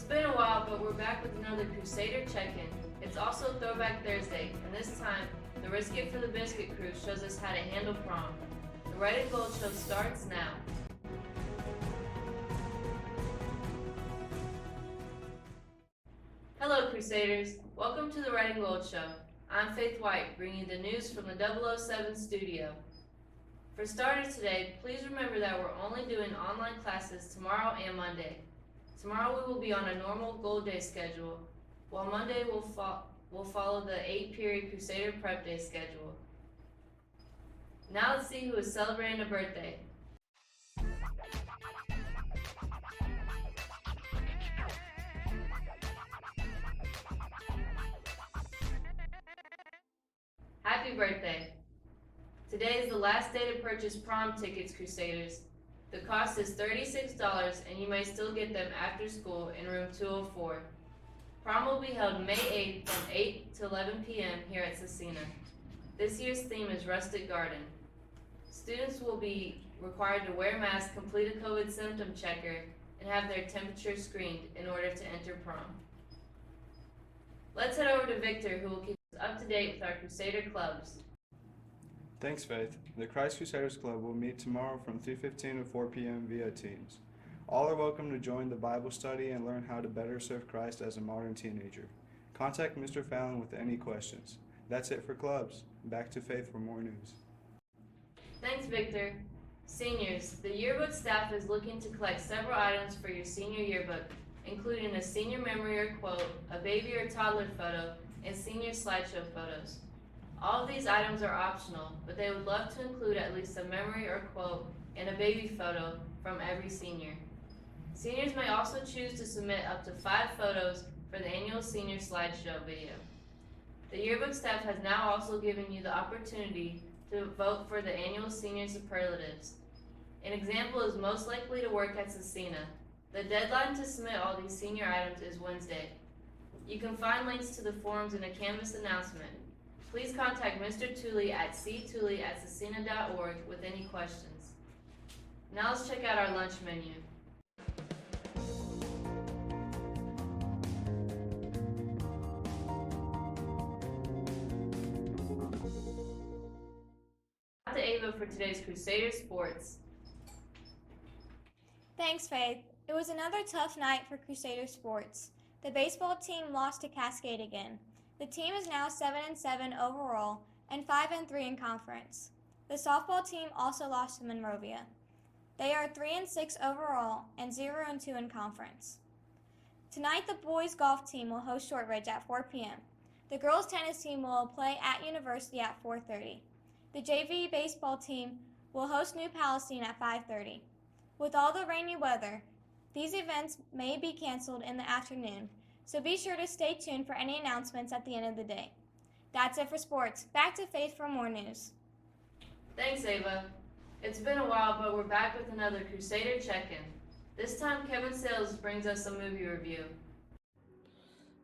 been a while, but we're back with another Crusader check-in. It's also Throwback Thursday, and this time, the Risk It for the Biscuit crew shows us how to handle prom. The Red and Gold show starts now. Hello, Crusaders. Welcome to the Red and Gold show. I'm Faith White, bringing you the news from the 007 studio. For starters today, please remember that we're only doing online classes tomorrow and Monday. Tomorrow we will be on a normal Gold Day schedule, while Monday we'll follow the 8-period Crusader Prep Day schedule. Now let's see who is celebrating a birthday. Happy birthday! Today is the last day to purchase prom tickets, Crusaders. The cost is $36 and you may still get them after school in room 204. Prom will be held May 8th from 8 to 11 p.m. here at Scecina. This year's theme is Rustic Garden. Students will be required to wear masks, complete a COVID symptom checker, and have their temperature screened in order to enter prom. Let's head over to Victor, who will keep us up to date with our Crusader clubs. Thanks, Faith. The Christ Crusaders Club will meet tomorrow from 3:15 to 4 p.m. via Teams. All are welcome to join the Bible study and learn how to better serve Christ as a modern teenager. Contact Mr. Fallon with any questions. That's it for clubs. Back to Faith for more news. Thanks, Victor. Seniors, the yearbook staff is looking to collect several items for your senior yearbook, including a senior memory or quote, a baby or toddler photo, and senior slideshow photos. All of these items are optional, but they would love to include at least a memory or quote and a baby photo from every senior. Seniors may also choose to submit up to 5 photos for the annual senior slideshow video. The yearbook staff has now also given you the opportunity to vote for the annual senior superlatives. An example is most likely to work at Scecina. The deadline to submit all these senior items is Wednesday. You can find links to the forums in a Canvas announcement. Please contact Mr. Tooley at ctooley@scecina.org with any questions. Now let's check out our lunch menu. Out to Ava for today's Crusader Sports. Thanks, Faith. It was another tough night for Crusader Sports. The baseball team lost to Cascade again. The team is now 7-7 overall and 5-3 in conference. The softball team also lost to Monrovia. They are 3-6 overall and 0-2 in conference. Tonight, the boys golf team will host Shortridge at 4 p.m. The girls tennis team will play at University at 4:30. The JV baseball team will host New Palestine at 5:30. With all the rainy weather, these events may be canceled in the afternoon, so be sure to stay tuned for any announcements at the end of the day. That's it for sports. Back to Faith for more news. Thanks, Ava. It's been a while, but we're back with another Crusader check-in. This time, Kevin Sales brings us a movie review.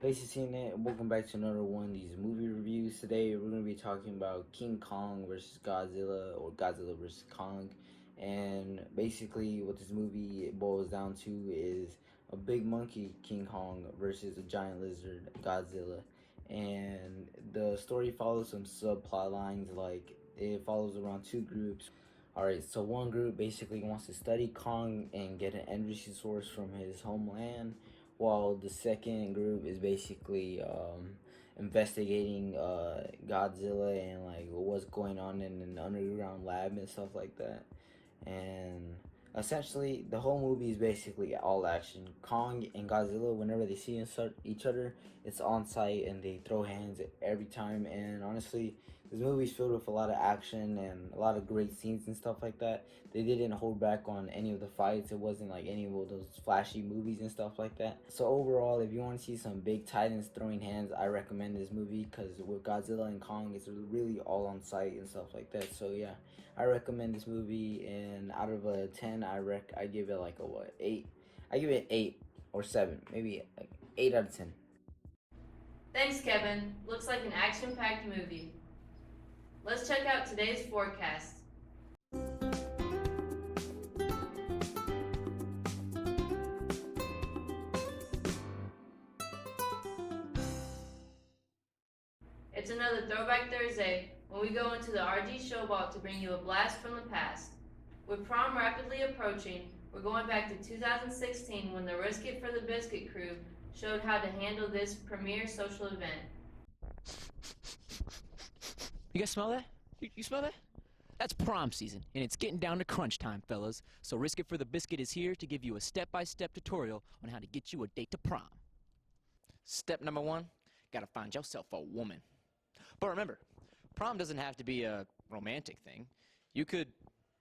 Hey, Scecina, welcome back to another one of these movie reviews. Today, we're going to be talking about King Kong versus Godzilla, or Godzilla versus Kong. And basically, what this movie boils down to is a big monkey, King Kong, versus a giant lizard, Godzilla. And the story follows some subplot lines, like it follows around 2 groups. Alright, so one group basically wants to study Kong and get an energy source from his homeland, while the second group is basically investigating Godzilla and like what's going on in an underground lab and stuff like that. And essentially, the whole movie is basically all action. Kong and Godzilla, whenever they see each other, it's on sight and they throw hands every time. And honestly, this movie is filled with a lot of action and a lot of great scenes and stuff like that. They didn't hold back on any of the fights. It wasn't like any of those flashy movies and stuff like that. So overall, if you want to see some big titans throwing hands, I recommend this movie, because with Godzilla and Kong, it's really all on sight and stuff like that. So yeah, I recommend this movie, and out of a 10, I give it like a 8. I give it an 8 or 7, maybe like 8 out of 10. Thanks, Kevin. Looks like an action-packed movie. Let's check out today's forecast. It's another Throwback Thursday when we go into the RG Showball to bring you a blast from the past. With prom rapidly approaching, we're going back to 2016 when the Risk It for the Biscuit crew showed how to handle this premier social event. You guys smell that? You smell that? That's prom season, and it's getting down to crunch time, fellas. So Risk It for the Biscuit is here to give you a step-by-step tutorial on how to get you a date to prom. Step number 1, gotta find yourself a woman. But remember, prom doesn't have to be a romantic thing. You could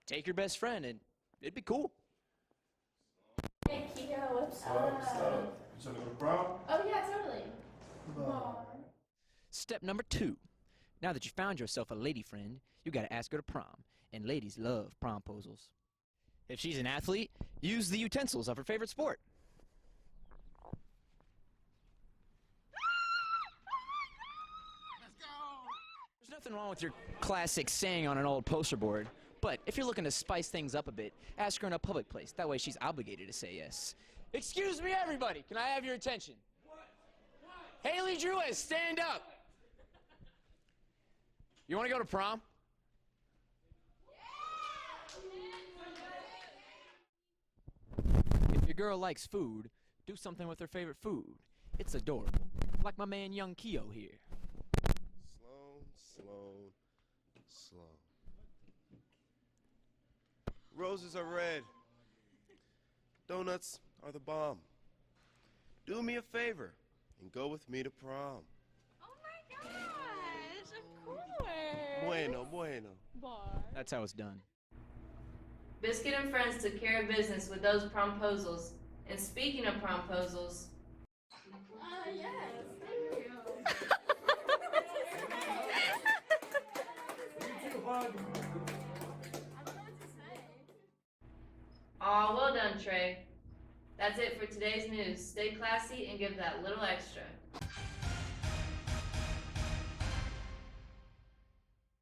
take your best friend and it'd be cool. Hey, Kiko, what's up? You trying to go to prom? Oh, yeah, totally. Step number 2, now that you found yourself a lady friend, you gotta ask her to prom. And ladies love promposals. If she's an athlete, use the utensils of her favorite sport. There's nothing wrong with your classic saying on an old poster board, but if you're looking to spice things up a bit, ask her in a public place. That way she's obligated to say yes. Excuse me, everybody. Can I have your attention? Haley Drewis, stand up. You want to go to prom? If your girl likes food, do something with her favorite food. It's adorable. Like my man Young Keo here. Slow. Roses are red. Donuts are the bomb. Do me a favor and go with me to prom. Oh my gosh, of course. Bueno. That's how it's done. Biscuit and friends took care of business with those promposals. And speaking of promposals, Yes, thank you. aw, well done, Trey. That's it for today's news. Stay classy and give that little extra.